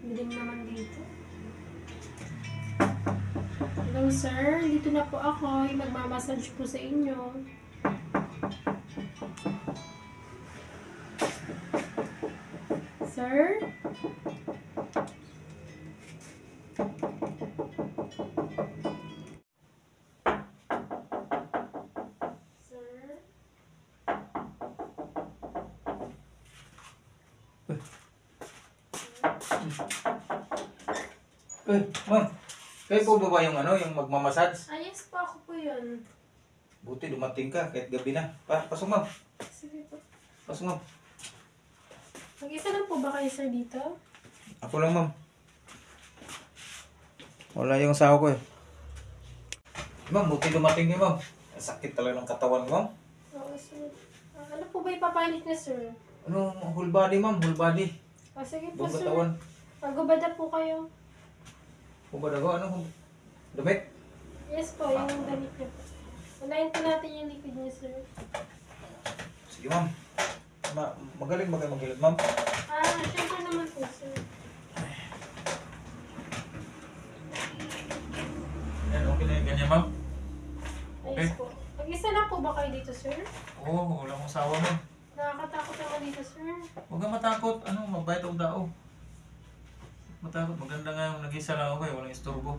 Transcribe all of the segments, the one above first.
Dilim naman dito. Hello sir, dito na po ako. Magmamassage po sa inyo. Sir? Ma'am, kayo po ba yung yung magmamassage? Yes po, ako po yun. Buti dumating ka kahit gabi na. Pasok ma'am. Sige po. Pasok ma'am. Mag-isa lang po ba kayo sir dito? Ako lang ma'am. Wala yung asawa ko eh. Ma'am, buti dumating niya ma'am. Sakit talaga ng katawan ma'am. Oo sir. Ano po ba ipapalit niya sir? Whole body ma'am, whole body. Sige po Buong sir. katawan. Magubada po kayo. Hubad ako, damit? Yes po, yung damit niyo po. Unahin po natin yung liquid niyo sir. Sige ma'am. Magaling ba kayo maghilot ma'am? Syempre naman po sir. Yan, okay na yung ganyan ma'am. Yes po. Mag-isa lang po ba kayo dito sir? Oo, wala akong asawa ma'am. Nakakatakot naman dito sir. Huwag kang matakot. Mabait ang tao. Matakot. Maganda nga yung nag-isa lang ako eh. Walang istorbo.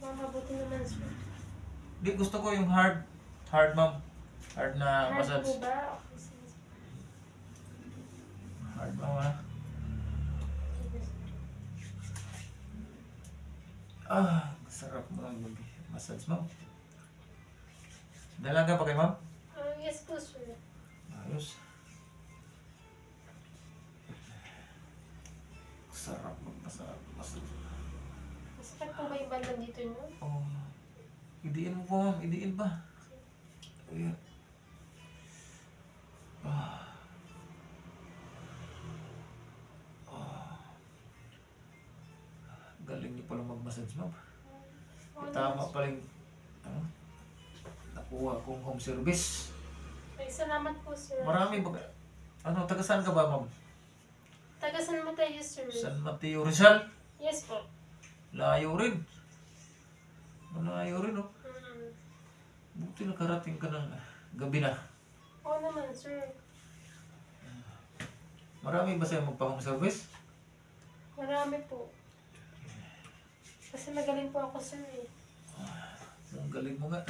Mabuti naman sir. Di, gusto ko yung hard. Hard ma'am. Hard na Hard massage. po ba? Okay, sige. Hard ma'am ha. Sarap mo lang mag-massage ma'am. Dalaga pa kayo ma'am? Yes po sir. Ayos. Sarap mag-massage. Masakit po ba yung bandang dito nyo? Oh. Idiin mo po ma'am. Idiin pa. Ayan. Galing niyo pala mag-massage ma'am. Tama pala yung nakuha kong home service. Ay, salamat po sir. Marami ba? Taga saan ka ba ma'am? Taga San Mateo sir. San Mateo Rizal? Yes po. Layo rin. Malayo rin oh. Mm. Buti nakarating ka ng gabi na. Oo naman sir. Marami ba sa'yo magpa-home service? Marami po. Kasi magaling po ako sir eh. Ang galing mo nga.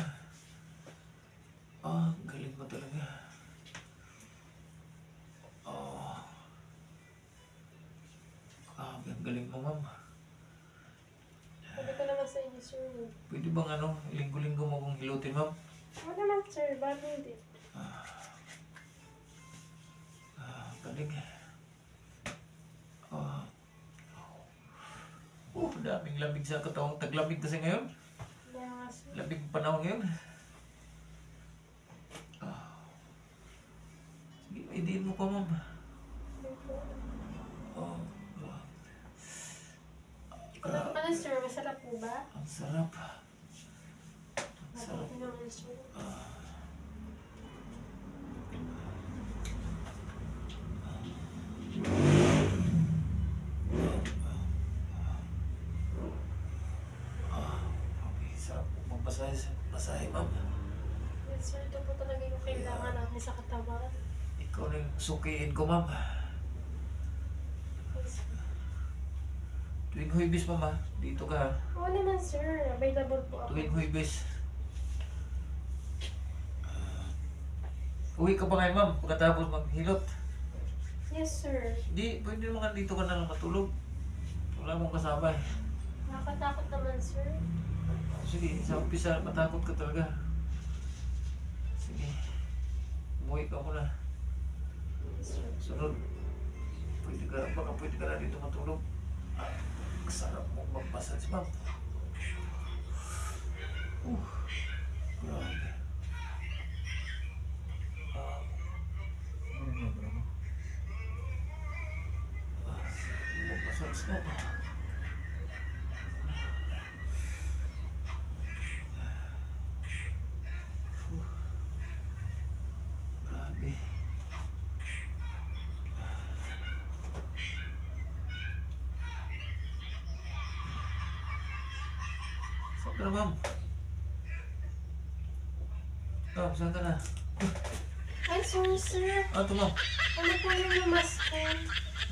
Galing mo talaga. Ang galing mo ma'am. Sabi ko naman sa inyo sir. Pwede bang linggo-linggo mo kong hilutin ma'am? Oo naman sir, bakit hindi? Galing. Daming lamig sa katawang. Taglamig kasi ngayon. Kaya nga sir. Lamig panahon ngayon. Sige, idiin mo pa ma'am. Ano sir, masarap po ba? Ang sarap. Ang sarap. Mabuti naman sir. Okay, sarap po magbasahe ma'am. Yes sir, ito po talaga yung kailangan natin sa katawan. Ikaw na yung sukiin ko ma'am. Yes. Tuwing Huwebes ma'am ha. Dito ka ha. Oo naman sir, available po ako. Tuwing Huwebes. Uwi ka pa ngayon ma'am pagkatapos maghilot. Yes sir. Di, pwede naman dito ka na lang matulog. Wala mong kasama eh. Nakakatakot naman sir. Sige, sa umpisa matakot ka talaga. Sige. Umuwi ka muna. Yes sir. Sunod. Baka pwede ka na dito matulog. Sarap mong mag-massage ma'am. Grabe. Mag-massage mo. Grabe. Tara, ma'am. Ma'am, saan ka na? Ay, sorry, sir. Ito, ma'am. Ano po yung mask ko?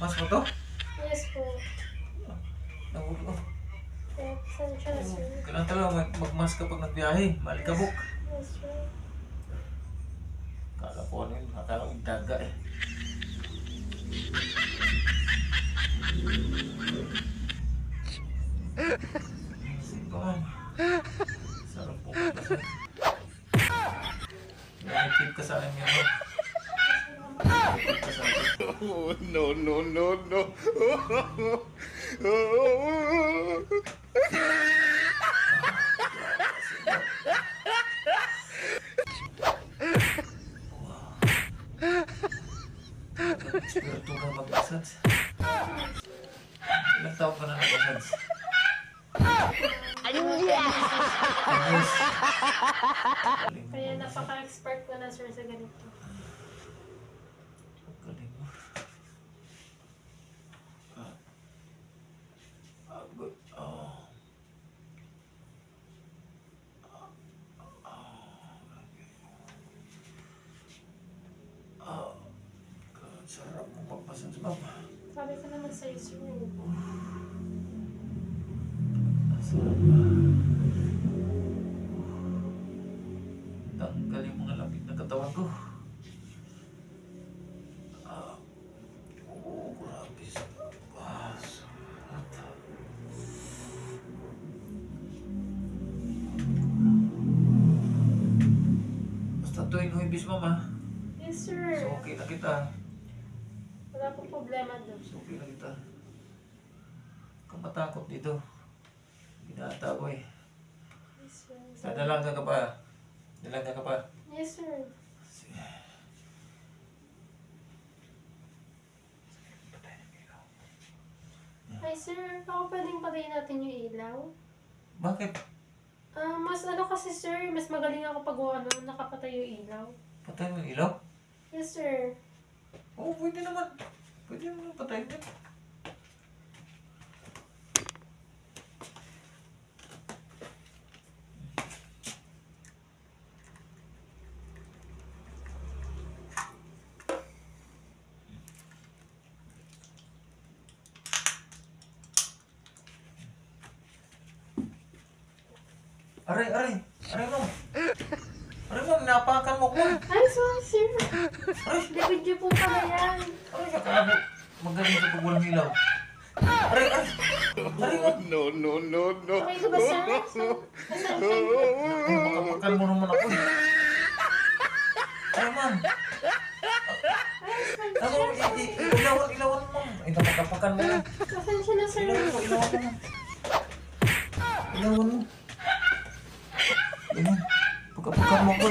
Mas mo to? Yes po. Nahulog. Eh, pasensya na, sir. Kailangan talaga mag-mask kapag nagbiyahe. Malikabok. Yes, sir. Akala ko ano yun. Akala ko daga eh. Sige ko, ma'am. Sarap po. Nakikip ka sa akin ngayon. Nakikip ka sa akin. Oh, no, no, no, no. Espiritu ka mag-massage. Ilang taon ka na nag-massage? Ayos. Kaya napaka-expert ko na, sir, sa ganito. Galing mo. Good. Oh. Oh. Sarap mo magmassage, ma'am. Sabi ko naman sa'yo, sir. Sarap. Tanggalin mga lamig na katawan ko. Grabe sa sarap. Basta tuwing huwibis, mama. Yes, sir. So okay na kita. Wala po problema doon. So okay na kita. Kung matakot dito. Binata ko eh. Yes, sir. Nadalanga ka pa. Dalanga ka pa. Yes, sir. Sige. Ay, sir. Baka pwedeng patayin natin yung ilaw? Bakit? Mas ano kasi, sir. Mas magaling ako pag nakapatay yung ilaw. Patay mo yung ilaw? Yes, sir. Oo, pwede naman. Pwede naman patayin din. Aray, aray. Aray mo. Aray mo, napakan mo ko. Ay, sorry, sir. Aray, Video po pala yan. aray ka kabo. Magaling sa pag walang ilaw. Aray, aray. Aray mo. No, no, no, no. Okay ka ba, sir? Pasensya na. Ay, makapakan mo naman ako eh. Aray man. Ano, ilawan mo. Ay, napakapakan mo. Pasensya na, sir. Ilawan mo. Ilawan mo. Ilawan mo. Pagkapakan mo ko.